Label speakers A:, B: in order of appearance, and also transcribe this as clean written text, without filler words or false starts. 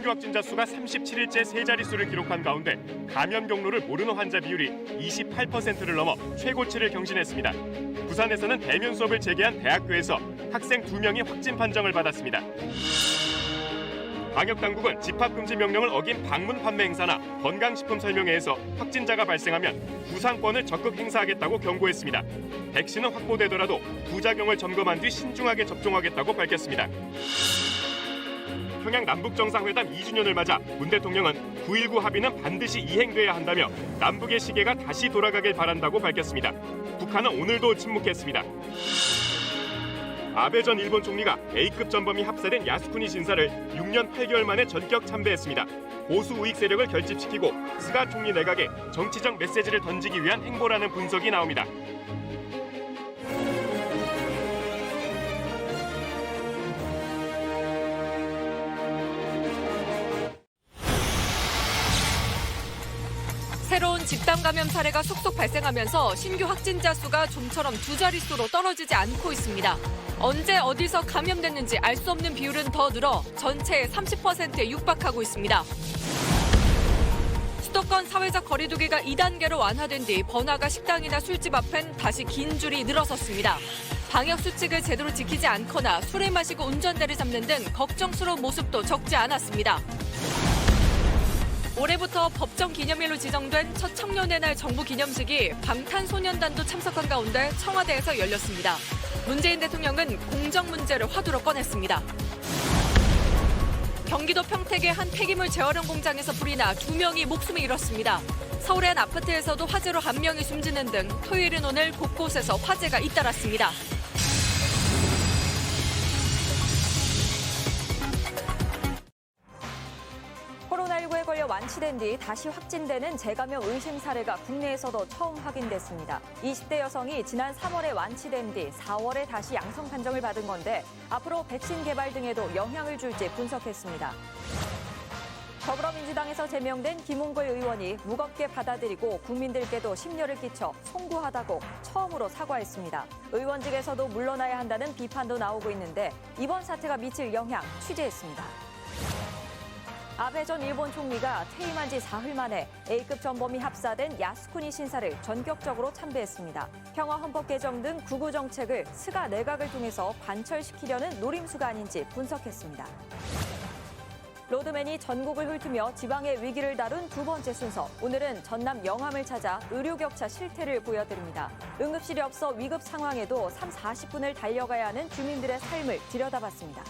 A: 신규 확진자 수가 37일째 세 자릿수를 기록한 가운데 감염 경로를 모르는 환자 비율이 28%를 넘어 최고치를 경신했습니다. 부산에서는 대면 수업을 재개한 대학교에서 학생 2명이 확진 판정을 받았습니다. 방역당국은 집합금지 명령을 어긴 방문 판매 행사나 건강식품 설명회에서 확진자가 발생하면 구상권을 적극 행사하겠다고 경고했습니다. 백신은 확보되더라도 부작용을 점검한 뒤 신중하게 접종하겠다고 밝혔습니다. 평양 남북정상회담 2주년을 맞아 문 대통령은 9.19 합의는 반드시 이행돼야 한다며 남북의 시계가 다시 돌아가길 바란다고 밝혔습니다. 북한은 오늘도 침묵했습니다. 아베 전 일본 총리가 A급 전범이 합사된 야스쿠니 신사를 6년 8개월 만에 전격 참배했습니다. 보수 우익 세력을 결집시키고 스가 총리 내각에 정치적 메시지를 던지기 위한 행보라는 분석이 나옵니다.
B: 새로운 집단 감염 사례가 속속 발생하면서 신규 확진자 수가 좀처럼 두 자릿수로 떨어지지 않고 있습니다. 언제 어디서 감염됐는지 알 수 없는 비율은 더 늘어 전체의 30%에 육박하고 있습니다. 수도권 사회적 거리두기가 2단계로 완화된 뒤 번화가 식당이나 술집 앞엔 다시 긴 줄이 늘어섰습니다. 방역 수칙을 제대로 지키지 않거나 술을 마시고 운전대를 잡는 등 걱정스러운 모습도 적지 않았습니다. 올해부터 법정 기념일로 지정된 첫 청년의 날 정부 기념식이 방탄소년단도 참석한 가운데 청와대에서 열렸습니다. 문재인 대통령은 공정 문제를 화두로 꺼냈습니다. 경기도 평택의 한 폐기물 재활용 공장에서 불이 나 2명이 목숨을 잃었습니다. 서울의 한 아파트에서도 화재로 1명이 숨지는 등 토요일은 오늘 곳곳에서 화재가 잇따랐습니다.
C: 코로나19에 걸려 완치된 뒤 다시 확진되는 재감염 의심 사례가 국내에서도 처음 확인됐습니다. 20대 여성이 지난 3월에 완치된 뒤 4월에 다시 양성 판정을 받은 건데 앞으로 백신 개발 등에도 영향을 줄지 분석했습니다. 더불어민주당에서 제명된 김홍걸 의원이 무겁게 받아들이고 국민들께도 심려를 끼쳐 송구하다고 처음으로 사과했습니다. 의원직에서도 물러나야 한다는 비판도 나오고 있는데 이번 사태가 미칠 영향 취재했습니다. 아베 전 일본 총리가 퇴임한 지 사흘 만에 A급 전범이 합사된 야스쿠니 신사를 전격적으로 참배했습니다. 평화헌법 개정 등 구구 정책을 스가 내각을 통해서 관철시키려는 노림수가 아닌지 분석했습니다. 로드맨이 전국을 훑으며 지방의 위기를 다룬 두 번째 순서. 오늘은 전남 영암을 찾아 의료격차 실태를 보여드립니다. 응급실이 없어 위급 상황에도 40분을 달려가야 하는 주민들의 삶을 들여다봤습니다.